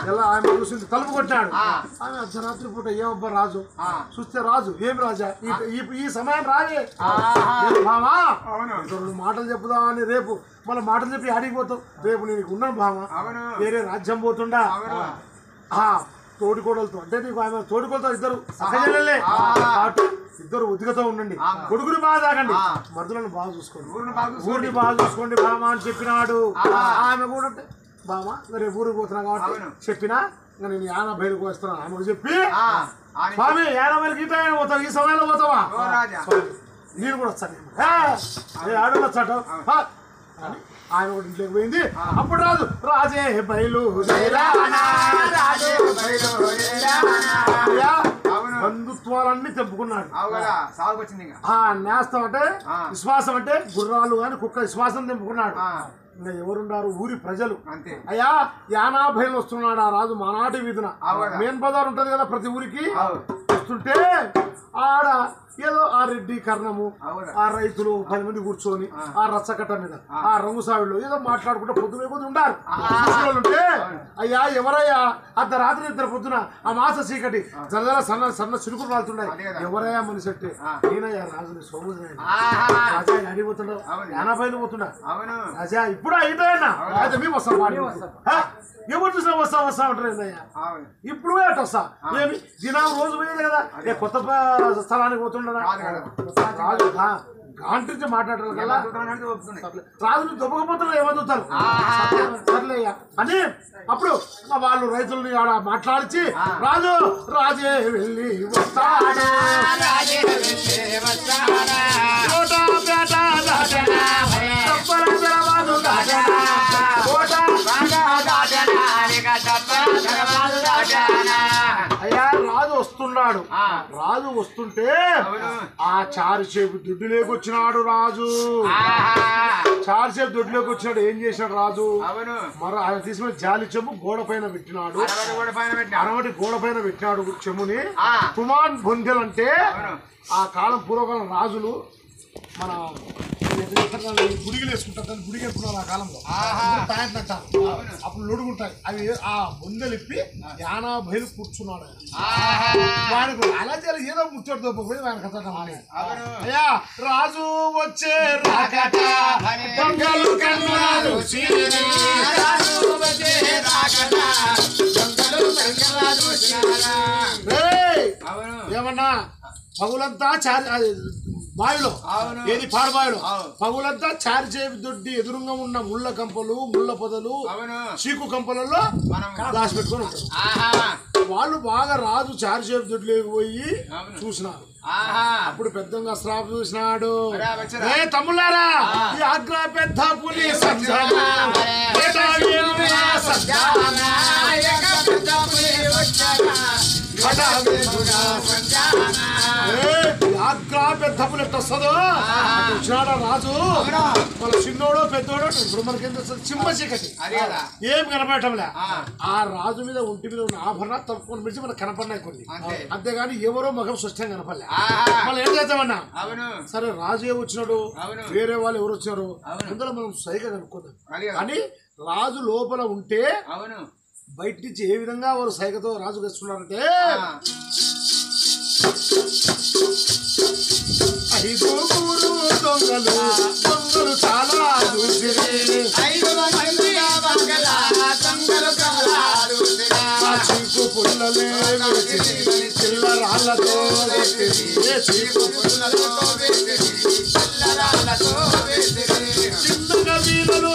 ఎలా ఆమె చూసింది తలుపు కొట్టాడు ఆమె అర్ధరాత్రి పూట ఏమబ్బా రాజు చూస్తే రాజు ఏం రాజా ఈ సమయం రావే బామా రెండు మాటలు చెప్పుదామని రేపు మళ్ళీ మాటలు చెప్పి ఆడిపోతావు రేపు నేను ఉన్నాను బామా వేరే రాజ్యం పోతుండా తోడికోడలతో అంటే నీకు ఆమె తోడికోడతో ఇద్దరు సహజలే ఇద్దరు ఉద్దిగతో ఉండండి కొడుకుని బాగా తాగండి మరుదులను బాగా చూసుకోండి ఊరిని బాగా చూసుకోండి బామా అని చెప్పినాడు ఆమె కూడా బామా రేపు ఊరికి పోతున్నా కాబట్టి చెప్పినా ఇంకా నేను 50 వస్తున్నాను ఆమెకు చెప్పి స్వామి 50 గీత పోతావు ఈ సమయంలో పోతావా నేను కూడా వస్తాను ఆడలు వచ్చాట ఆయన కూడా ఇంట్లోకి పోయింది అప్పుడు రాజు రాజే బయలు బంధుత్వాలన్నీ తెంపుకున్నాడు నేస్తం అంటే విశ్వాసం అంటే గుర్రాలు అని కుక్క విశ్వాసం తెంపుకున్నాడు ఇంకా ఎవరున్నారు ఊరి ప్రజలు అయ్యా 50 వస్తున్నాడు ఆ రాజు మానాటి వీధిన మెయిన్ బజార్ ఉంటది కదా ప్రతి ఊరికి వస్తుంటే ఆడ ఏదో ఆ రెడ్డి కర్ణము ఆ రైతులు 10 మంది కూర్చొని ఆ రచ్చకట్ట మీద ఆ రంగు సావిళ్ళు ఏదో మాట్లాడుకుంటే పొద్దున కొద్ది ఉండారు ఉంటే అయ్యా ఎవరయ్యా అర్ధరాత్రి ఇద్దరు పొద్దున ఆ మాస చీకటి జల్లర సన్న చిరుకులు రాలుతున్నాయి ఎవరయ్యా మనిషి అంటే నేనయ్యా రాజుని సోముజ రాజా అడిగిపోతున్నావు 50 పోతున్నా రాజా ఇప్పుడు అయిపోయానా అయితే మేము వస్తాం ఎవరు చూసినా వస్తా ఉంటారు ఏందయ్యా ఇప్పుడు వస్తా ఏమి దినం రోజు పోయేది కదా కొత్త స్థలానికి పోతుండదా రాజు గాంటి మాట్లాడరు కదా రాజుని దొబ్బకపోతున్నారు ఏమవుతారు సర్లేయ్యా అని అప్పుడు వాళ్ళు రైతులని ఆడ మాట్లాడిచి రాజే వెళ్ళి వస్తాడు అయ్యా రాజు వస్తున్నాడు రాజు వస్తుంటే ఆ చారుసేపు దొడ్డులోకి వచ్చినాడు రాజు చారుసేపు దొడ్డులోకి వచ్చినాడు ఏం చేశాడు రాజు మరి ఆయన తీసుకుని జాలి చెమ్ము గోడ పైన పెట్టినాడు అరవటి గోడ పైన పెట్టినాడు చెమ్ముని తుమాన్ బొందెలు అంటే ఆ కాలం పూర్వకాలం రాజులు మన గుడిగిలు వేసుకుంటారు దాన్ని గుడికి వేసుకున్నారు ఆ కాలంలో ప్యాంట్లు అంటారు అప్పుడు లొడుగుంటాయి అవి ఆ బొందెలు ఇప్పి 50 కూర్చున్నాడు వాడికి అలా చేయాలి ఏదో ముచ్చడు దొబ్బపోయి ఆయన కథ అయ్యా రాజు వచ్చే ఏమన్నా పగులంతా బావిలో ఏది పాడబావిలో పగులంతా చారిచేవి దొడ్డి ఎదురుగా ఉన్న ముళ్ళ కంపలు ముళ్ళ పొదలు చీకు కంపలలో దాచి పెట్టుకొని ఉంటారు వాళ్ళు బాగా రాజు చారిచేవి దొడ్లోకి పోయి చూసినారు అప్పుడు పెద్దగా శ్రాప్ చూసినాడు తమ్ముళ్ళారా ఈ ఆగ్ర పెద్ద పులి పెద్దపులు ఎట్ట వస్తుందో వచ్చినాడా రాజు మన చిన్నోడో పెద్దోడో ఇప్పుడు మనకేం తెలుస్తుంది చిమ్మ చీకటి ఏం కనపడటంలే ఆ రాజు మీద ఒంటి మీద ఉన్న ఆభరణాలు తప్పుకొని పిలిచి మనకు కనపడినాయి కొన్ని అంతేగాని ఎవరో మగం స్పష్టంగా కనపడలే మళ్ళీ ఏం చేద్దామన్నా సరే రాజు ఏ వచ్చినాడు వేరే వాళ్ళు ఎవరు వచ్చారు అందులో మనం సరిగా కనుక్కుందాం అని రాజు లోపల ఉంటే బయట నుంచి ఏ విధంగా వారు సైగతో రాజు తెచ్చుకున్నారంటే 5 దొంగలు చాలా చీకు పుల్లలే చిల్లరాళ్ళతో చిన్నగా వీళ్ళలో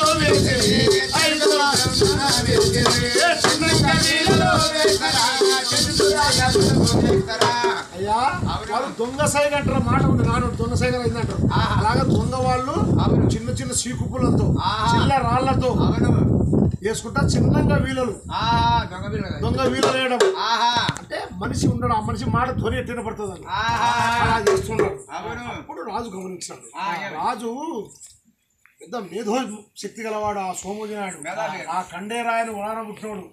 అయ్యా వాళ్ళు దొంగ సైగ అంటారు మాట ఉంది నాడు దొంగ సైగలు అయిందంటారు అలాగా దొంగ వాళ్ళు చిన్న చిన్న సీకుపులతో చిల్ల రాళ్లతో వేసుకుంటా చిన్నగా వీలలు దొంగ వీలు వేయడం అంటే మనిషి ఉండడు ఆ మనిషి మాట ధ్వని ఎట్టిన పడుతుంది అని అలా చేస్తున్నాడు అప్పుడు రాజు గమనించాడు రాజు పెద్ద మేధో శక్తి గలవాడు ఆ సోమోజనాడు ఆ కండేరాయని ఉడాన పుట్టినోడు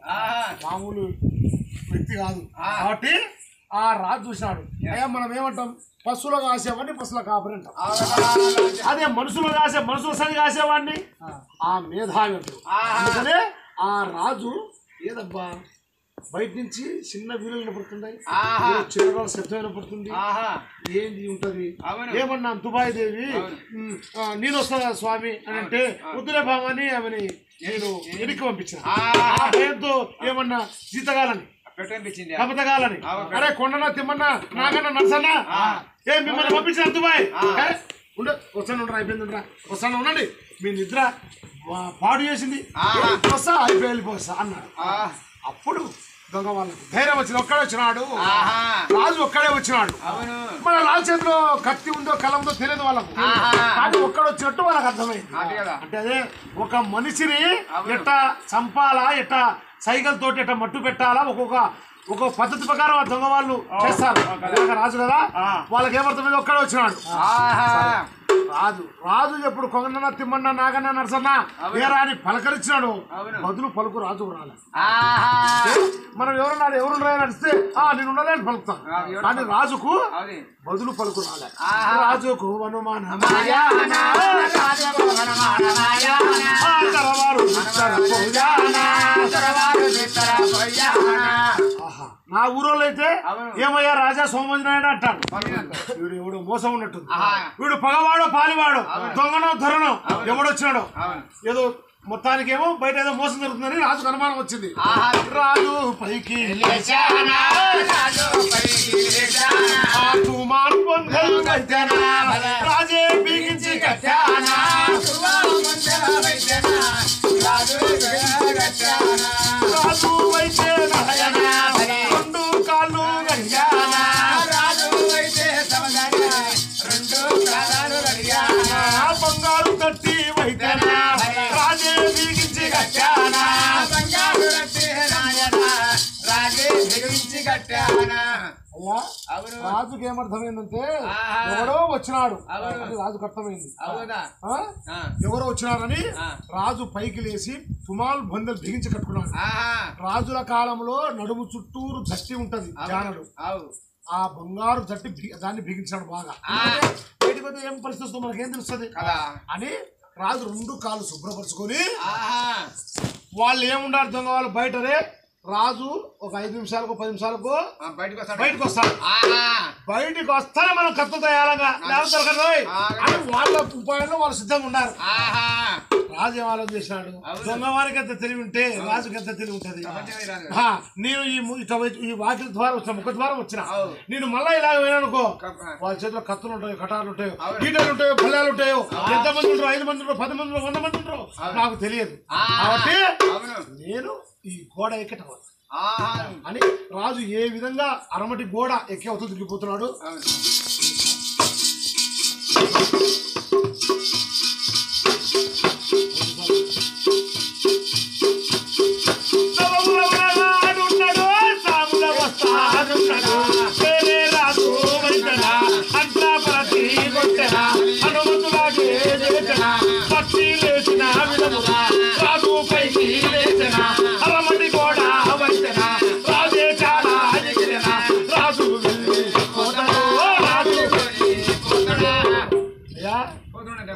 మామూలు వ్యక్తి కాదు కాబట్టి ఆ రాజు చూసినాడు అయ్యా మనం ఏమంటాం పశువులు కాసేవాడిని పశువుల కాపరి అంటాం అదే మనుషులు కాసే మనుషుల సరి కాసేవాడిని ఆ మేధావి అంటారు అందుకనే ఆ రాజు ఏదబ్బా బయట నుంచి చిన్న వీలు వినపడుతున్నాయి, చిన్న శబ్దం వినపడుతుంది, ఏంది ఉంటది. ఏమన్నా దుబాయ్ దేవి నేను వస్తా స్వామి అని అంటే వద్దులే భామని ఆమెని నేను వెనక్కి పంపించిన. ఆ భయంతో ఏమన్నా జీతగాలని కపతగాలని అరే కొండనా తిమ్మన్నా నాకన్నా నర్సన్నా మిమ్మల్ని పంపించిన దుబాయ్ వస్తాను అయిపోయింది వస్తాను ఉండండి మీ నిద్ర పాడు చేసింది వస్తా అయిపోయి వెళ్ళిపోస్తా అన్నాడు. అప్పుడు దొంగ వాళ్ళకి ధైర్యం వచ్చింది, ఒక్కడే వచ్చినాడు రాజు, ఒక్కడే వచ్చినాడు. మన రాజు చేతిలో కత్తి ఉందో కలం ఉందో తెలియదు వాళ్ళకు, కానీ ఒక్కడ వచ్చినట్టు వాళ్ళకి అర్థమైంది. అంటే అదే ఒక మనిషిని ఎట్టా చంపాలా, ఎట్టా సైకిల్ తోటి ఎట్టా మట్టు పెట్టాలా, ఒక్కొక్క పద్ధతి ప్రకారం ఆ దొంగ వాళ్ళు చేస్తారు. రాజు కదా వాళ్ళకి ఏమర్థమైంది, ఒక్కడే వచ్చినాడు రాజు ఎప్పుడు కొంగన్న తిమ్మన్న నాగన్న నరసన్న ఏరా అని పలకరించినాడు, బదులు పలుకు రాజు రాలే. మనం ఎవరు నడిస్తే నేను ఉండలేని పలుకుతాం, కానీ రాజుకు బదులు పలుకు రాలే. రాజుకు నా ఊరోళ్ళు అయితే ఏమయ్యా రాజా సోమంజనాయుడు అంటాడు. వీడు ఎవడు మోసం ఉన్నట్టుంది, వీడు పగవాడో పాలివాడో దొంగనో ధరనో ఎవడొచ్చినాడో ఏదో మొత్తానికేమో బయట ఏదో మోసం జరుగుతుందని రాజుకు అనుమానం వచ్చింది. రాజు పైకి రాజే బీగించి రాజు వైతే రెండు కాళ్ళు బంగారు తట్టి వైతేనా రాజే బీగించి కట్టానా అయ్యా రాజుకి ఏమర్థమైందంటే ఎవరో వచ్చినాడు, రాజుకు అర్థమైంది ఎవరో వచ్చినారని రాజు పైకి లేచి తుమాలు బందెలు బిగించి కట్టుకున్నాడు. రాజుల కాలంలో నడుము చుట్టూరు జట్టి ఉంటది జానడు, ఆ బంగారు జట్టి దాన్ని బిగించాడు బాగా. బయటకు పోతే ఏం పరిస్థితి వస్తుందో మనకేం తెలుస్తుంది అని రాజు రెండు కాళ్ళు శుభ్రపరుచుకొని వాళ్ళు ఏముండారు దొంగ వాళ్ళు బయటనే రాజు ఒక 5 నిమిషాలకు 10 నిమిషాలకు బయటకు వస్తాడు. బయటికి వస్తానే మనం కత్తులు తయారంగా అని వాళ్ళ ఉపాయంలో వాళ్ళు సిద్ధంగా ఉన్నారు. రాజు ఏం ఆలోచన చేసినాడు, దొంగవారికి ఎంత తెలివి ఉంటే రాజుకి ఎంత తెలివి ఉంటది. నేను ఈ వాకిల ద్వారా వచ్చిన ముఖ ద్వారం వచ్చిన నేను మళ్ళా ఇలాగ పోయినానుకో వాళ్ళ చేతిలో కత్తులు ఉంటాయో కటార్లు ఉంటాయో గీటలు ఉంటాయో బల్లాలు ఉంటాయో ఎంతమంది ఉంటారో 5 మంది ఉంటారో 10 మంది 100 మంది ఉంటారో నాకు తెలియదు. కాబట్టి నేను ఈ గోడ ఎక్కటం అని రాజు ఏ విధంగా అరమటి గోడ ఎక్కి అవుతూ తిరిగిపోతున్నాడు.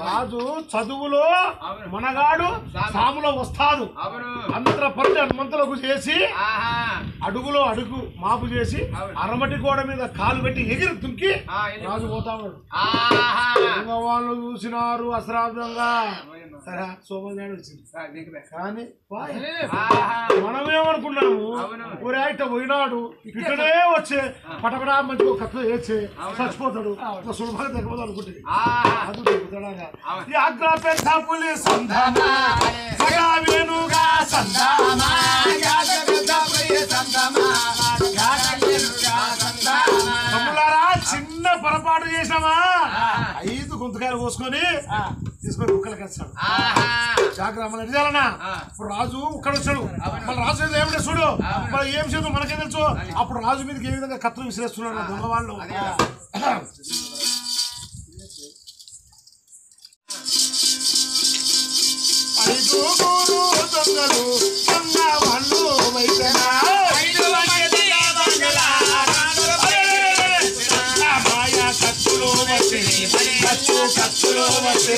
రాజు చదువులో మనగాడు సాములో వస్తాడు, మంత్రపరుడు హనుమంతులకు చేసి అడుగులో అడుగు మాపు చేసి అరమటి గోడ మీద కాలు పెట్టి ఎగిరి దుంకి రాజు పోతా ఉన్నాడు. వాళ్ళు చూసినారు అశ్రాబ్దంగా, సరే సోమనాయుడు వచ్చింది కానీ మనమేమనుకున్నాము ఊరే అయితే పోయినాడు ఇక్కడే వచ్చే పటపడా మంచిగా కత్తులు వేసి చచ్చిపోతాడు సులభంగా తెగపోతాడు అనుకుంటుంది. అది దొరుకుతాడా పులి వేణుగా చిన్న పొరపాటు చేసినామా 5 గుంతకాయలు కోసుకొని తీసుకొని కుక్కలకి వేస్తాడు. జాగ్రత్త ఎడిదాలన్నా ఇప్పుడు రాజు ఇక్కడ వచ్చాడు, మళ్ళీ రాజు ఏమిటో చూడు మళ్ళీ ఏం చేద్దాం మనకేం తెలుసు. అప్పుడు రాజు మీదకి ఏ విధంగా కత్తులు విసిరేస్తున్నాడు దొంగ వాళ్ళు. దొంగలు దొంగ వాళ్ళు వైద్యనా కత్తులు వచ్చి కత్తులు వచ్చి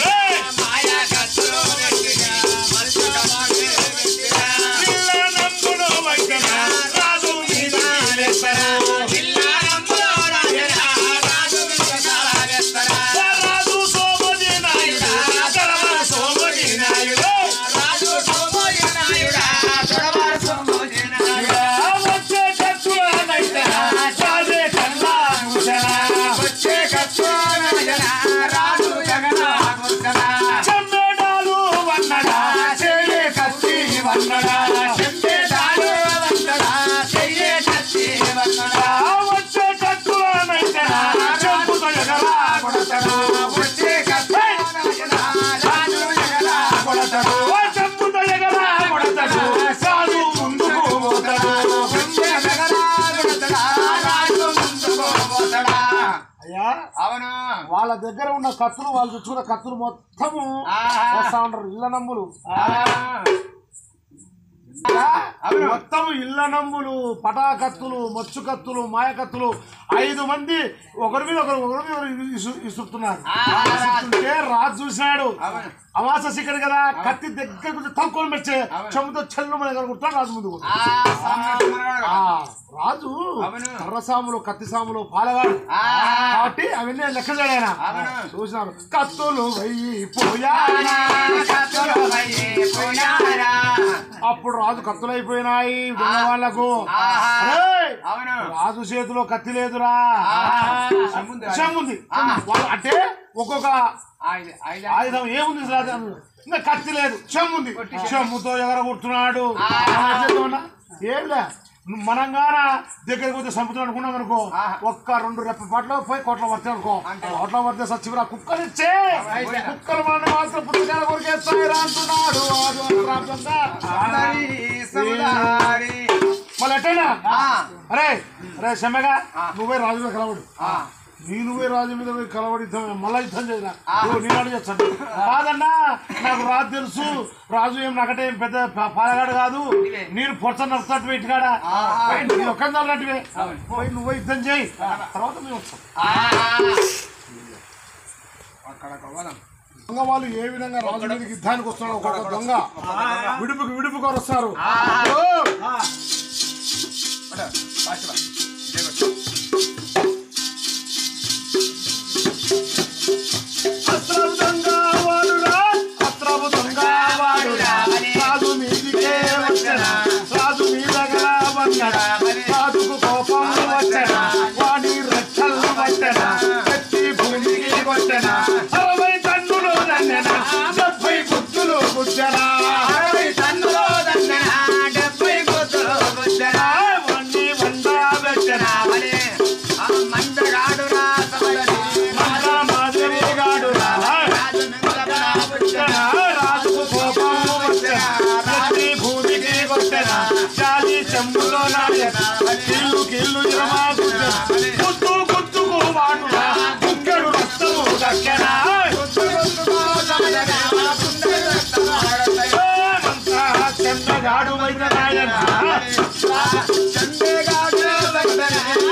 వన్నడా చెప్పేదాడు వన్నడా చెయ్యే కత్తి వన్నడా వచ్చే కత్తులనైతేనా చెంపుతో ఎగరా కొడతడా వచ్చే కత్తులనైతేనా రాజు ఎగరా కొడతడు చెంపుతో ఎగరా కొడతడు సాధు ముందుకు పోతడు వచ్చే ఎగరా కొడతడా రాజు ముందుకు పోతడా అయ్యా అవును వాళ్ళ దగ్గర ఉన్న కత్తులు వాళ్ళు తెచ్చుకున్న కత్తులు మొత్తము వస్తా ఉంటారు ఇళ్ళ నమ్ములు మొత్తం ఇళ్ళ నమ్ములు పటా కత్తులు మచ్చు కత్తులు మాయ కత్తులు 5 మంది ఒకరి మీద ఒకరు ఇసురుతున్నారు. రాజు చూసినాడు అమాస సిక్కడు కదా కత్తి దగ్గర కొంచెం తక్కువ మెచ్చే చెముతో చెల్లు మన దగ్గర కుడతాడు రాజు ముందు. రాజు కర్రసాములు కత్తి సాములు పాలగాడు కాబట్టి అవన్నీ లెక్క చేయనా చూసినారు కత్తులు అప్పుడు రాజు కత్తులు అయిపోయినాయి వాళ్ళకు రాజు చేతిలో కత్తి లేదురా ఉంది అంటే ఒక్కొక్క ఆయుధం ఏముంది ఇంకా కత్తి లేదు చెమ్ముంది చెమ్ముతో ఎగర కొడుతున్నాడు ఏంలే మనంగాన దగ్గరికి పోతే చంపుతున్నాడు అనుకున్నాం అనుకో ఒక్క 2 రెప్పపాట్లో పోయి కోట్ల పడితే అనుకో కోట్ల పడితే సచ్చిరా కుక్కలు ఇచ్చే కుక్కలు మన మాత్రం పుస్తకాల కొరికేస్తాయిరా అంటున్నాడు మళ్ళీ ఎట్టైనా అరే అరే చెమ్మగా నువ్వే రాజు మీద కలవడు నువ్వే రాజు మీద పోయి కలవడి మళ్ళా యుద్ధం చేయరా నేను అడిగి చేస్తాను కాదన్నా నాకు రాజు తెలుసు రాజు ఏం నాకంటే ఏం పెద్ద పాలగాడు కాదు నేను పొచ్చ నడుపుతాడు ఇంటికాడా ఒక్క నటువే పోయి నువ్వే యుద్ధం చేయి తర్వాత మేము వస్తాం. దొంగ వాళ్ళు ఏ విధంగా రాజు మీద యుద్ధానికి వస్తున్నాడు ఒక్కొక్క దొంగ విడుపుకు వస్తారు. రాజు మీద రాజుకు కోపం వచ్చనా వాడి రెక్కలు పట్టనా ఎత్తి భూమికి కొట్టనా 60 టన్నులు దండనా 70 గుత్తులు గుచ్చనా 60 టన్నులు దండనా 70 గుత్తులు గుచ్చనా వన్ని వంద పెట్టనా మందగాడు రాజుకు కోపం వచ్చనా ఎత్తి భూమికి కొట్టనా జాలి చెంబులో కిల్లు గుత్తుకు వాడునా కుక్కడు రక్తము దక్కనా చంద్రగాడు వైద్యనాయన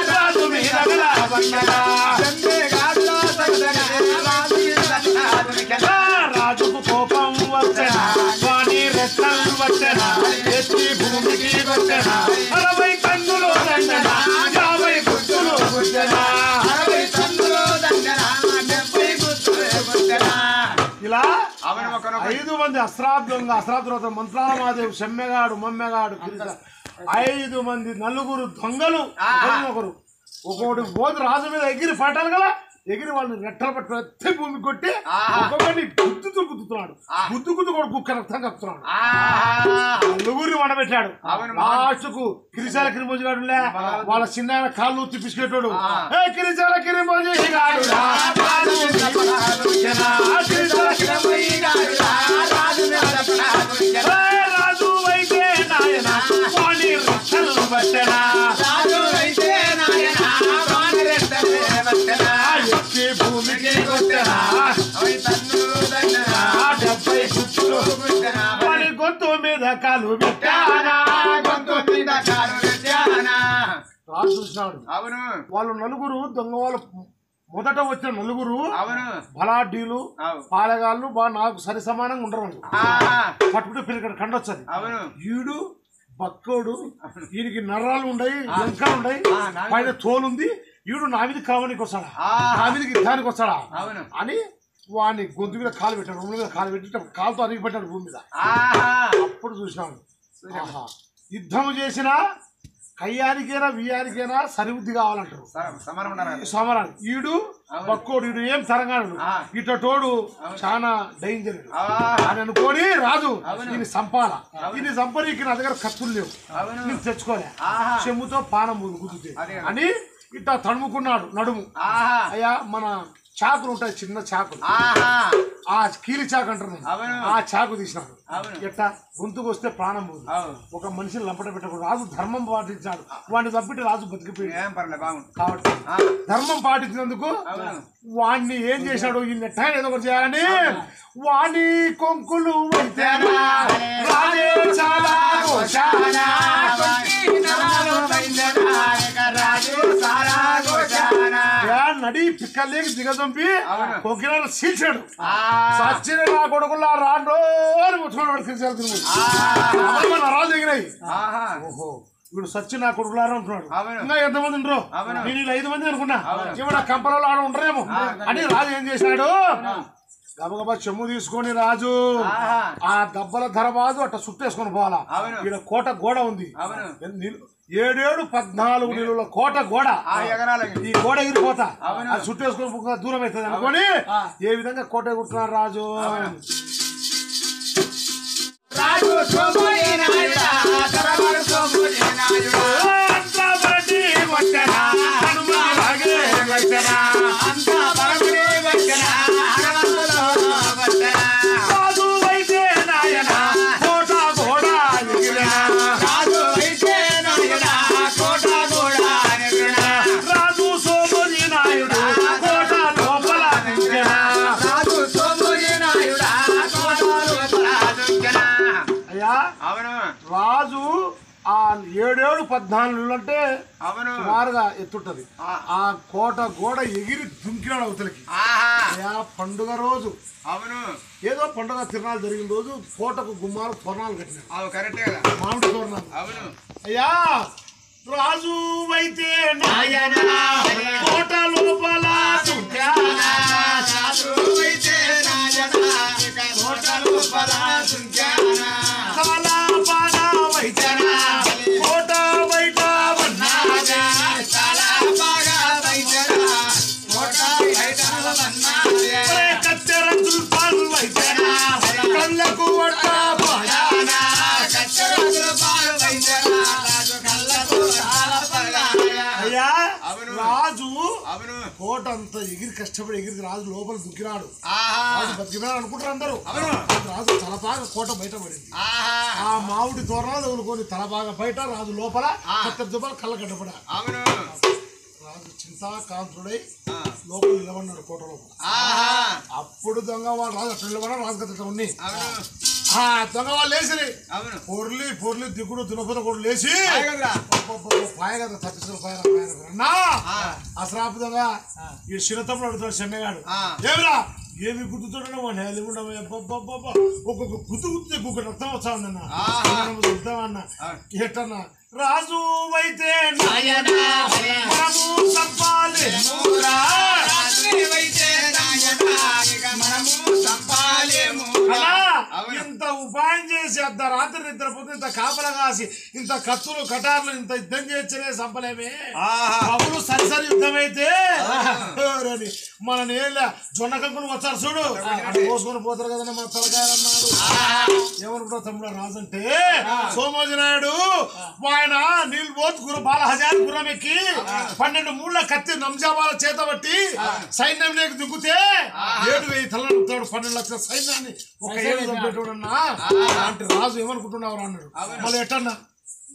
రాజు మీద రాజుకు కోపం వచ్చనా వాణి రెక్కలు వచ్చనా ఎత్తి భూమికి కొట్టనా 60 టన్నులు దండనా 50 గుత్తులు గుచ్చనా 60 టన్నులు దండనా 70 గుత్తులు గుచ్చనా ఇలా 5 మంది అస్త్రాబ్దులు మంత్రాల మాదేవి షమ్మెగాడు మమ్మెగాడు 5 మంది నలుగురు దొంగలు ఒకరు ఒక్కొక్కటి పోతే రాజు మీద ఎగిరి పట్టాలి కదా ఎగిరి వాళ్ళని రెట్టలు పట్టుకుని ఎత్తి భూమి కొట్టి ఒక్కొక్కటి గుద్దుతున్నాడు గుద్దు కూడా కుక్క రక్తం కప్పుతున్నాడు నలుగురిని వండబెట్టాడు. లాస్ట్కు కిరిచాల కిరిమోజి గాడులే వాళ్ళ చిన్న కాళ్ళు తిప్పించుకెట్టాడు కిరిచాల కిరిమోజి గాడు రాజు అయితే నాయన వాణి రెట్టలు పట్టనా భూమికి కొట్టనా 70 గుత్తులు వాడి గొంతు మీద కాలు పెట్టానా రాజు చూసినాడు. అవును వాళ్ళు నలుగురు దొంగ వాళ్ళు మొదట వచ్చిన నలుగురు అవును బలాఢ్యులు పాలగాళ్ళు బాగా నాకు సరి సమానంగా ఉండరు పట్టుకుంటే పిల్లకడ కండొచ్చది ఈడు బక్కోడు ఈయనకి నర్రాలు ఉండయి లంకాలు ఉండయి పైన తోలుంది ఈడు నా మీద కావడానికి వస్తాడా నా మీదకి యుద్ధానికి వస్తాడా అని వాడిని గొంతు మీద కాలు పెట్టాడు రొమ్ముల మీద కాలు పెట్టి కాలుతో అరిగి పెట్టాడు భూమి మీద. అప్పుడు చూసినాడు యుద్ధం చేసిన కయ్యానికైనా వియ్యానికైనా సరిబుద్ధి కావాలంటారు సమరాలు ఈడు పక్కోడు ఈడు ఏం తరంగాడు ఇటోడు చాలా డేంజర్ అని అనుకోని రాజు ఈయన సంపాల ఈయన సంపనీకి నా దగ్గర కత్తులు లేవు నేను తెచ్చుకోలే చెమ్ముతో పానం గుద్దుతే అని ఇట్లా తడుముకున్నాడు నడుము అయ్యా మన చాకులు ఉంటాయి చిన్న చాకులు ఆ కీలి చాకు అంటారు ఆ చాకు తీసినాడు ఎట్లా గొంతుకు వస్తే ప్రాణం పోదు ఒక మనిషిని లంపట పెట్టకూడదు రాజు ధర్మం పాటించాడు వాడిని తప్పితే రాజు బతికిపోయాడు కాబట్టి ధర్మం పాటించినందుకు వాడిని ఏం చేశాడు ఈ నెట్ట ఏదో ఒకటి చేయాలని వాణి కొంకులు నడి పిక్కలేకి దిగదంపి కొక్కినాలు సీల్చాడు సచ్చిన నా కొడుకులా రాండో అని ముట్టుకున్నాడు నరాలు దిగినాయి ఓహో ఇప్పుడు సచ్చి నా కొడుకులారా ఉంటున్నాడు ఇంకా ఎంతమంది ఉండరు నేను 5 మంది అనుకున్నా ఇప్పుడు కంపలలో ఆడ ఉండరేమో అని రాజు ఏం చేశాడు గబగబా చెమ్ము తీసుకొని రాజు ఆ దెబ్బల ధరబాదు అట్లా చుట్టేసుకొని పోవాలా ఇక్కడ కోట గోడ ఉంది 7-14 నిలువుల కోట గోడ ఈ గోడ ఎగిరిపోతా అది చుట్టేసుకొని దూరం అవుతుంది అనుకొని ఏ విధంగా కోట ఎగురుతున్నారు రాజు రాజు ఆ 7-14 అంటే సుమారుగా ఎత్తుంటది ఆ కోట గోడ ఎగిరి దుంకినాడు అవతలకి పండుగ రోజు ఏదో పండుగ తిరణాలు జరిగిన రోజు కోటకు గుమ్మాలు తోరణాలు కట్టినాడు మామిడి తోరణాలు అయ్యా రాజు అయితే కోట లోపల రాజు కోట అంతా ఎగిరి కష్టపడి ఎగిరి రాజు లోపల దుక్కినాడు రాజు బతికినాడు అనుకుంటారు అందరూ రాజు తలపాగా కోట బయట పడింది ఆ మామిడి తోరణాలు తగులుకొని తలపాగా బయట రాజు లోపల దుబ్బలు కళ్ళ గడ్డపడా రాజు చింతాకాంతుడై లోపల నిలబడినాడు కోట లోపల అప్పుడు దొంగ వాళ్ళు రాజు అట్లా నిలబడ్డా రాజు కథ ఉన్నాయి దొంగ వాళ్ళు లేచి పొర్లి దిగుడు దునపద కూడా లేచి పాయ కదా తప్పించిన పాయ అన్నా అసరాపు దొంగ ఈ శిరతంలో అడుగుతాడు చెన్నగాడు ఏమిరా ఏమి గుద్దుతాడో వాడిని హెలిగుండబ్బా ఒక్కొక్క గుద్దు గుద్దు ఒక్కొక్క రక్తం వస్తా ఉందన్నా ఎట్టన్నా రాజు అయితే ఇంత ఉపాయం చేసి అర్ధరాత్రి నిద్రపోతే ఇంత కాపలా కాసి ఇంత కత్తులు కటార్లు ఇంత యుద్ధం చేస్తేనే సంపలేమే అప్పుడు సరిసరి యుద్ధం అయితే మన నేల జొన్న కంకులు వచ్చారు చూడు పోసుకొని పోతారు కదన్నా మన తలకాయలు అన్నాడు ఎవరు తమ్ముడు రాజు అంటే సోమోజీ నాయుడు ఆయన నీళ్ళు పోతు బాలహజార్ గుర్రం ఎక్కి 12 మూళ్ళ కత్తి నంజాబాల చేత బట్టి సైన్యం లేక దిగుతే 7,000 తలనుతాడు 12 లక్షల సైన్యాన్ని ఒక ఏడు చంపేటోడన్నా అంటే రాజు ఏమనుకుంటున్నావు అన్నాడు మళ్ళీ ఎట్టన్నా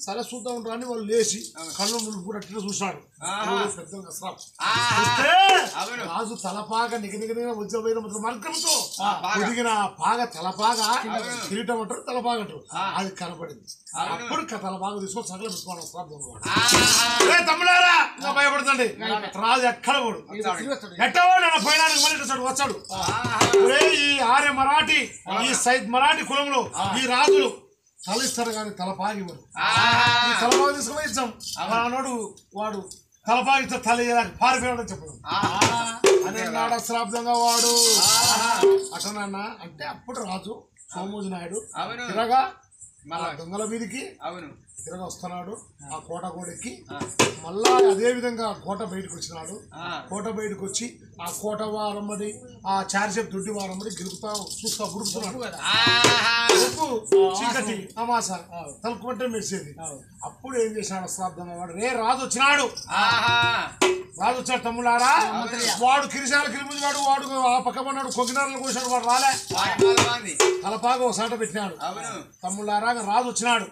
సరే చూద్దాం రాని వాళ్ళు లేచి కళ్ళు కూడా చూశాడు రాజు తలపాగా నిగనిగ వజ్రమైన మార్గంతో ఒదిగిన పాగ తలపాగా కిరీటం అంటారు తలపాగ అంటారు అది కనపడింది అప్పుడు తలపాగా తీసుకొని సగల పెట్టుకోవడం తమ్ముడారా ఇంకా భయపడుతుంది రాజు ఎక్కడ పోడు ఎట్టవో నన్ను పోయినానికి మళ్ళీ వచ్చాడు ఈ ఆర్య మరాఠీ ఈ సైద్ మరాఠీ కులంలో ఈ రాజులు తలిస్తారు కానీ తలపాగి ఈ తలపాగి తీసుకుని ఇచ్చాం అన్నాడు వాడు తలపాగిస్తే తల పారిపోయాడని చెప్పడం అని అన్నాడు అశ్రాబ్దంగా వాడు అటనన్నా అంటే అప్పుడు రాజు సోమోజీ నాయుడు తిరగా దొంగల మీదకి అవును తిరగ వస్తున్నాడు. ఆ కోట కోడెక్కి మళ్ళా అదే విధంగా కోట బయటకు వచ్చినాడు. కోట బయటకు వచ్చి ఆ కోట వారమ్మడి ఆ చారిసేపు దొడ్డి వారమ్మడి గెలుపుతా చూస్తా గుడుకుతున్నాడు. చీకటి అమాస తలుపుకుంటే మెరిసేది. అప్పుడు ఏం చేశాడు అశ్రార్థం వాడు, రే రాజు వచ్చినాడు, రాజు వచ్చాడు తమ్ముడారా. వాడు కిరిశాల కిరిపుంజాడు, వాడు ఆ పక్క పన్నాడు కొగ్గినారులు కూర్చాడు, వాడు రాలే. తలపాగా ఒక సాట పెట్టినాడు. తమ్ముడారా రాజు వచ్చినాడు.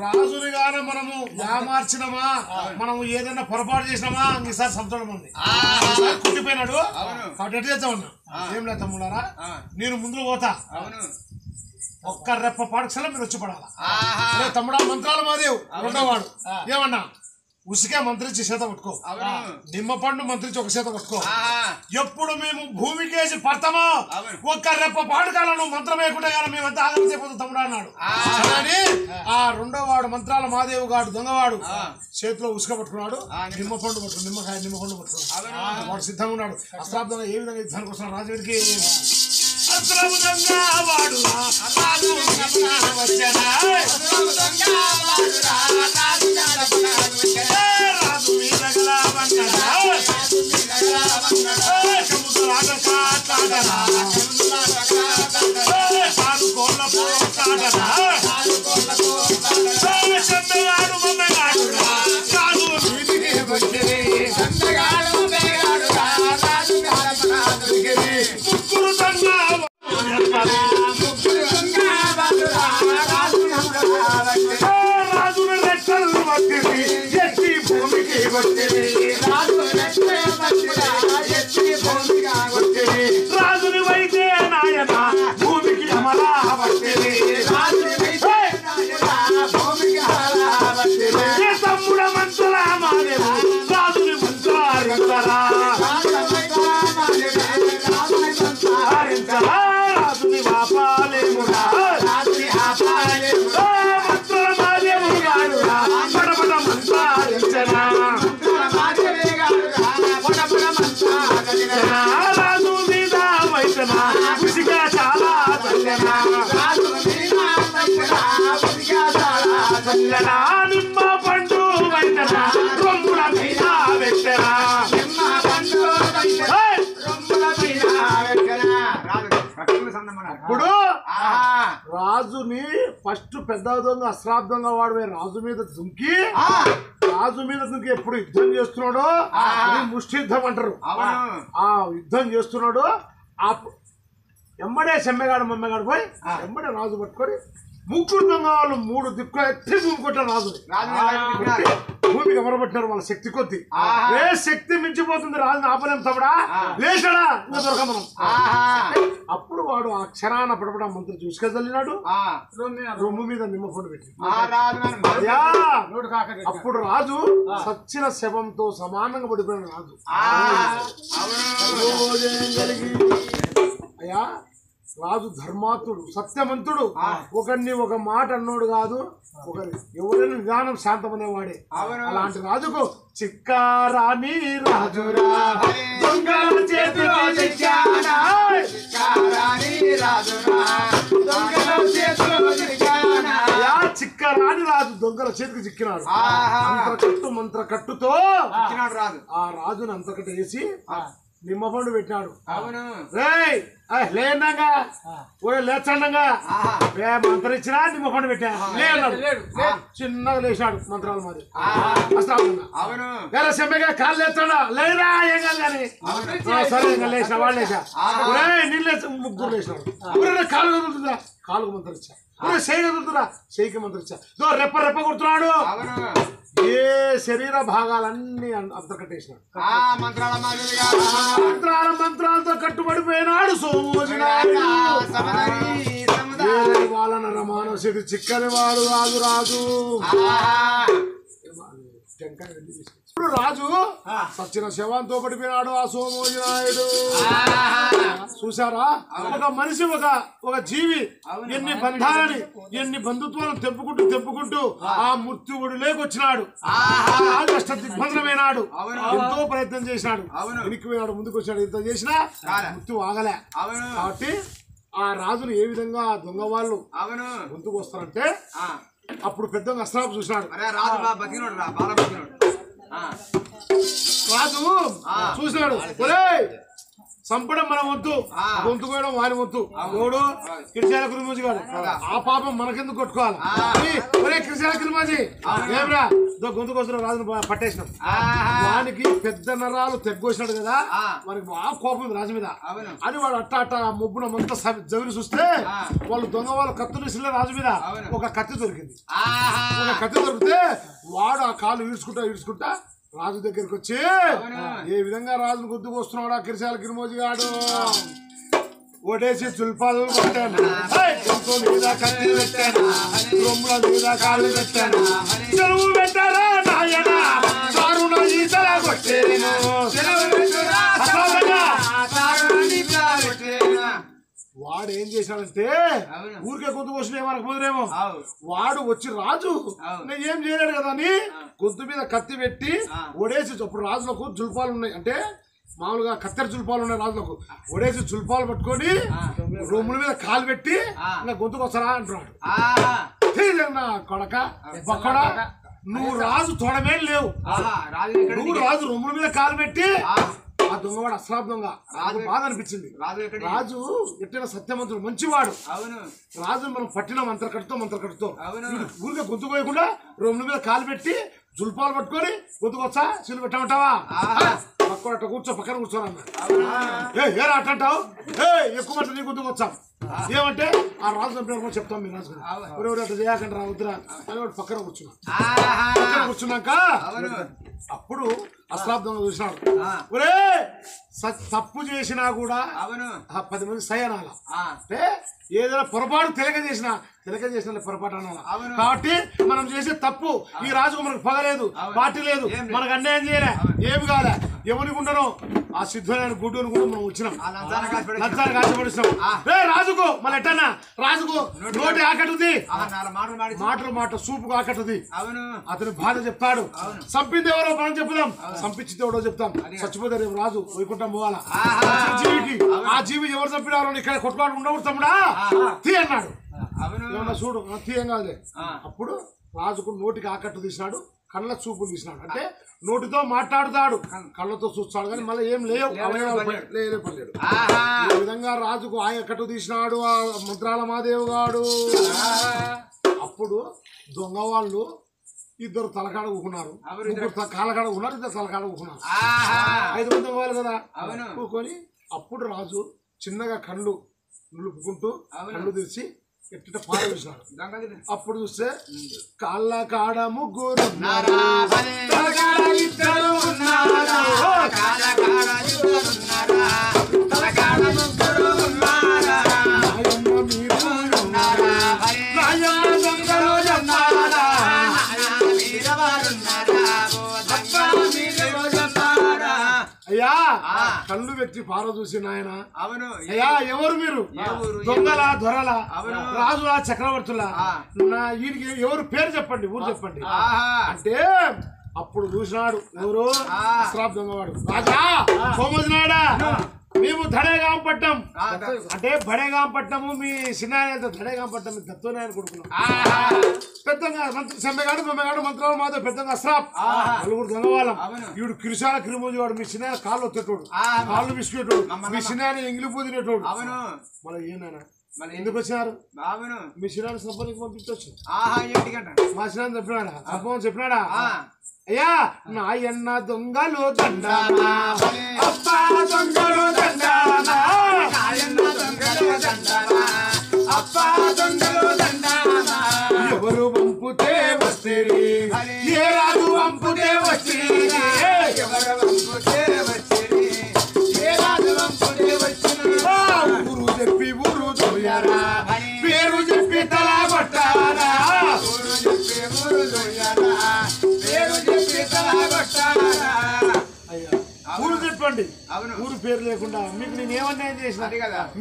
రాజుని గానే మనము యామార్చినమా, మనము ఏదైనా పొరపాటు చేసినామా ఈసారి సంతోషం ఉంది. కుట్టిపోయినాడు కాబట్టి ఎట్లా చేద్దామన్నా, ఏం లేదు తమ్ముడారా నేను ముందు పోతా, ఒక్క రెప్ప పాఠశాల మీరు వచ్చి పడాలా. తమ్ముడా మంత్రాల మాదేవు రెండోవాడు ఏమన్నా ఉసికే మంత్రించి చేత పట్టుకో, నిమ్మ పండు మంత్రించి ఒక చేత పట్టుకో. ఎప్పుడు మేము భూమికేసి పడతామో ఒక్క రెప్ప పాడుకాలను మంత్రం వేయకుండా కానీ మేమంతా ఆగమైపోతాం తమ్ముడు అన్నాడు. కానీ ఆ రెండో వాడు మంత్రాల మాదేవు గాడు దొంగవాడు చేతిలో ఉసుక పట్టుకున్నాడు, నిమ్మ పండు పట్టుకున్నాడు, నిమ్మ పండు పట్టుకున్నాడు. వాడు సిద్ధంగా ఉన్నాడు. అశ్రాబ్దంగా ఏ విధంగా యుద్ధానికి వస్తున్నాడు రాజుడికి. వాడు రాజు మీద కోళ్ళ పోటాడరా చెమ్మగాడు మమ్మగాడు రాజు వీధికి వచ్చేది. ముగ్గురు రాజుల రెక్కలు వచ్చింది, ఎత్తి భూమికి వచ్చింది. రాజుని వైతే నాయన భూమికి అమలా వచ్చింది. తమ్ముడ మంత్రుల మాదేవు రాజుని మంత్రారించరా, రాజుని వాపాలేమురా, మంత్రుల మాదేవు గాడు పడపడ మంత్రారించనా. రాజు మీద వైద్యనా ఉసిగా చాలా చల్లనా, చల్లనా నిమ్మ పండు వైద్యనా రొమ్ముల మీద వెచ్చనా. ఇప్పుడు రాజుని ఫస్ట్ పెద్ద దొంగ అశ్రాబ్దంగా వాడు రాజు మీద దుంకి, రాజు మీద దుంకి ఎప్పుడు యుద్ధం చేస్తున్నాడో ముష్టి యుద్ధం అంటారు. ఆ యుద్ధం చేస్తున్నాడు. ఆ ఎమ్మడే సెమ్మెగాడు మమ్మగాడు పోయి ఎమ్మడే రాజు పట్టుకొని ముగ్గురు దొంగ వాళ్ళు 3 దిక్కులు ఎత్తి భూమి కొట్టారు రాజుని. భూమికి ఎమరబట్టినారు వాళ్ళ శక్తి కొద్ది. ఏ శక్తి మించిపోతుంది రాజుని ఆపలేం తమ్ముడా, లేచాడా ఇంకా దొరకమనం. అప్పుడు వాడు ఆ క్షణాన పడపడ మంత్రి చూసుక చల్లినాడు, రొమ్ము మీద నిమ్మ పండు పెట్టి. అప్పుడు రాజు సచ్చిన శవంతో సమానంగా పడిపోయిన రాజు. అయ్యా రాజు ధర్మాత్ముడు సత్యవంతుడు, ఒకరిని ఒక మాట అన్నోడు కాదు, ఒకరి ఎవరైనా నిదానం శాంతమనేవాడే. అలాంటి రాజుకు చిక్కారాని రాజురా దొంగల చేతిలో చిక్కారా, చిక్కరాని రాజు దొంగల చేతికి చిక్కినాడు. మంత్ర కట్టుతో ఆ రాజుని అంతకట్ట వేసి నిమ్మ పండు పెట్టినాడు. లేనాగా లేచండగా మంత్రం ఇచ్చినా నిమ్మ పండు పెట్టా లేనాడు. చిన్నగా లేచాడు మంత్రాల మరి సెమ్మగా కాళ్ళు లేచాడా లేదా ఏం కాదు కానీ సరే ఇంకా లేచిన వాళ్ళు లేచా నీళ్ళు లేచా ముగ్గురు లేచినాడు. కాలు కదులుతుందా కాలుకు మంత్రం ఇచ్చా, చేయి కదులుతుందా చేయికి మంత్రం ఇచ్చా, రెప్ప రెప్ప కొడుతున్నాడు. ఏ శరీర భాగాలన్నీ అంతకట్టేసినాడు. మంత్రాలతో కట్టుబడిపోయినాడు సోమోజనాయుడు. వాళ్ళ మానసికి చిక్కని వాడు రాజు. రాజు ఇప్పుడు రాజు సచ్చిన శవంతో పడిపోయినాడు ఆ సోమోజనాయుడు. చూసారా, ఒక మనిషి ఒక జీవి ఎన్ని బంధాలని ఎన్ని బంధుత్వాలను తెంపుకుంటూ ఆ మృత్యువుడు లేకొచ్చినాడు. రాజు అష్ట దిగ్బంధనమైనాడు, ఎంతో ప్రయత్నం చేసినాడు, వెనక్కి పోయినాడు, ముందుకు వచ్చాడు. ఎంత చేసినా మృత్యు ఆగలే. కాబట్టి ఆ రాజులు ఏ విధంగా దొంగ వాళ్ళు అవును గొంతుకు వస్తారంటే అప్పుడు పెద్దగా అస్రాబ్ చూసినాడు. రాజు బతికినోడు రా బాగా బతికినోడు. రాజు చూసినాడు, ఒరేయ్ చంపడం మన వంతు, గొంతు కోయడం వారి వంతు. ఎవడు కిరిశాల కురుమోజీ గారు. ఆ పాపం మనకెందుకు కొట్టుకోవాలి? ఒరే కిరిశాల కురుమోజీ ఏమిరా గొంతుకు వస్తున్న రాజును పట్టేసినాం. వానికి పెద్ద నరాలు తెగ్గోసినాడు కదా, మనకి బాగా కోపం ఉంది రాజు మీద. అని వాడు అట్ట అట్ట ముబ్బున మొత్తం జవిని చూస్తే వాళ్ళు దొంగ వాళ్ళు కత్తులు విసిలే రాజు మీద ఒక కత్తి దొరికింది. ఒక కత్తి దొరికితే వాడు ఆ కాలు ఈడ్చుకుంటా రాజు దగ్గరికి వచ్చి ఏ విధంగా రాజును గుర్తుకు వస్తున్నాడు ఆ కిరిశాల కిరిమోజీ గాడు. ఓటేసి చుల్పాలు పెట్టాను, మీద కత్తి పెట్టాను, రొమ్ముల మీద కాళ్ళు పెట్టాను, చెరువు పెట్టారా నాయన సారున ఈతల కొట్టేను. వాడు ఏం చేశాడంటే ఊరికే గొంతు కోసిన మనకు కుదిరేమో, వాడు వచ్చి రాజు నేను ఏం చేయలేడు కదా అని గొంతు మీద కత్తి పెట్టి ఒడేసి, అప్పుడు రాజులకు జుల్పాలు ఉన్నాయి అంటే మామూలుగా కత్తెర జుల్పాలు ఉన్నాయి రాజులకు, ఒడేసి జుల్పాలు పట్టుకొని రొమ్ముల మీద కాలు పెట్టి నా గొంతుకు వస్తారా అంటున్నాడు. నా కొడక బక్కడ నువ్వు రాజు తోడమే లేవు, నువ్వు రాజు రొమ్ముల మీద కాలు పెట్టి ఆ దొంగవాడు అస్రాబ్ దొంగ. రాజు బాధ అనిపించింది. రాజు ఎట్టిన సత్యవంతుడు మంచివాడు. రాజు మనం పట్టిన మంత్ర కట్టుతో ఊరికే గొంతు పోయకుండా రొమ్ముల మీద కాలు పెట్టి జుల్పాలు పట్టుకొని గొంతుకొచ్చా సీలు పెట్టమంటావా? పక్కన కూర్చో, పక్కన కూర్చోనన్నా. ఏరా అట్టంటావు? ఎక్కువ మంది నీ గొంతుకు వచ్చాం ఏమంటే ఆ రాజు చంపిన చెప్తాం. మీ రాజు ఎవరెవరు అట్లా చేయకండి రా వద్దురా అని వాడు పక్కన కూర్చున్నాక అప్పుడు అస్రాబ్ దొంగ చూసినాడు. ఒరే తప్పు చేసినా కూడా 10 మంది సయనాల అంటే ఏదైనా పొరపాటు తెలియజేసిన పొరపాటు అనాలా. కాబట్టి మనం చేసే తప్పు ఈ రాజుకు మనకు పగలేదు, పార్టీ లేదు, మనకు అన్యాయం చేయలే, ఏమి కాలే, ఎవరికి ఉండను ఆ సిద్ధమైన గుడ్డును కూడా మనం వచ్చినాం, లంచాన్ని కాల్చబడిస్తాం. రాజుకు మన ఎట్టన్నా రాజుకు నోటి ఆకట్టుది, మాటలు సూపుకు ఆకట్టుది. అతను బాధ చెప్తాడు. చంపింది ఎవరో మనం చెప్పుదాం, చంపించింది ఎవడో చెప్తాం. చచ్చిపోతే రేపు రాజు వైకుంఠం పోవాలా. జీవికి ఆ జీవి ఎవరు చంపినారో ఇక్కడ కొట్టుబాటు ఉండకూడదు తమ్ముడా తీ అన్నాడు. ఏమన్నా చూడు తీయం కాదులే. అప్పుడు రాజుకు నోటికి ఆకట్టు తీసినాడు, కళ్ళ చూపులు తీసినాడు. అంటే నోటితో మాట్లాడుతాడు, కళ్ళతో చూస్తాడు, కానీ మళ్ళీ ఏం లేవు పడలేడు. ఈ విధంగా రాజుకు ఆయకట్టు తీసినాడు ఆ మంత్రాల మాదేవ్ గాడు. అప్పుడు దొంగ వాళ్ళు ఇద్దరు తలకాడ ఊకున్నారు, ముగ్గురు కాలకాడ ఊకున్నారు, ఇద్దరు తలకాడ ఊకున్నారు. 5 మంది దొంగవాళ్ళు కదా ఊకొని. అప్పుడు రాజు చిన్నగా కళ్ళు నులుపుకుంటూ కళ్ళు తెరిచి ఎట్ట పార చూసినాడు. అప్పుడు చూస్తే కాళ్ళ కాడ ముగ్గురు అయ్యా కళ్ళు పెట్టి పార చూసి నాయన అయ్యా ఎవరు మీరు? దొంగలా దొరలా రాజులా చక్రవర్తులా? నా వీడికి ఎవరు పేరు చెప్పండి, ఊరు చెప్పండి అంటే అప్పుడు చూసినాడు ఎవరు అస్రాబ్ దొంగవాడు. రాజా సోమోజనాడా మేము ధడేగాం పట్నం అంటే బడేగాం పట్నము మీ సినాయన ధడేగాం పట్నం దత్తోనాయన కొడుకున్నాం. పెద్దగా మంత్రి సెమ్మెగాడు బొమ్మెగాడు మంత్రాలు మాతో పెద్దగా అస్రాబ్ నలుగురు దొంగవాళ్ళం. వీడు కిరిశాల కిరిమోజీ వాడు మీ సినాయన కాళ్ళు వచ్చేటోడు, కాళ్ళు విసికేటోడు, మీ సినాయన ఎంగిలి పూదినేటోడు. మళ్ళీ ఏనాయన ఎందుకు వచ్చినారు? మీ సినాయన సంపనికి పంపించవచ్చు. మా సినాయన చెప్పినాడా? సంపం చెప్పినాడా? అయ్యా నాయన్న దొంగలు దండానా, అబ్బా దొంగలు దండానా, అబ్బా దొంగలు దండానా. ఎవరు పంపుతే వస్తే ఏ రాజు పంపుతే వచ్చి, ఎవరు పంపుతే వచ్చి ఏ రాజు పంపుతే వచ్చి. ఊరు చెప్పి ఊరు దోయారా, పేరు చెప్పి తలా కొట్టారా, ఊరు చెప్పి ఊరు దోయారా, పేరు చెప్పి తలా కొట్టారా. ఊరు చెప్పండి, ఊరు పేరు లేకుండా మీకు నేను ఏమన్నాయం చేసిన,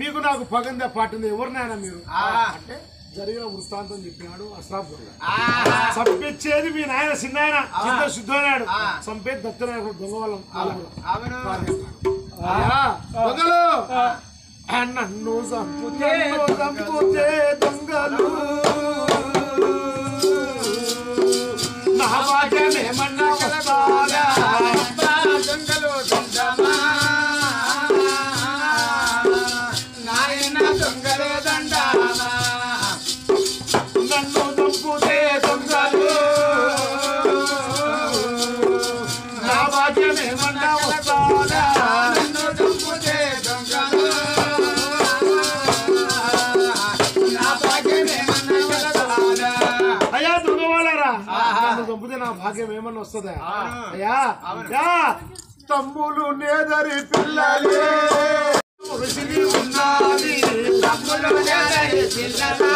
మీకు నాకు పగందే పాటింది ఎవరినైనా మీరు అంటే జరిగిన వృత్తాంతం చెప్పినాడు అస్రాబ్ దొంగ. చంపించేది మీ నాయన చిన్నాయన సిద్ధోనాడు, చంపేది దత్తనాయన దొంగ వాళ్ళం. దొంగలు నన్ను చంపుతే దొంగలు నా భాగ్యమేమన్నా వస్తారా దొంగలు దండమా నాయన దొంగలు దండమా నన్ను చంపుతే దొంగలు నా భాగ్యమేమన్నా వస్తారా నన్ను చంపుతే దొంగలు నా భాగ్యమేమన్నా వస్తారా అయ్యా దొంగవాళ్ళారా నన్ను చంపితే నా భాగ్యం ఏమన్నా వస్తుందా అయ్యా అయ్యా తమ్ములు నేదరి పిల్లలే ఉన్నది తమ్ములు నేదరి పిల్లలా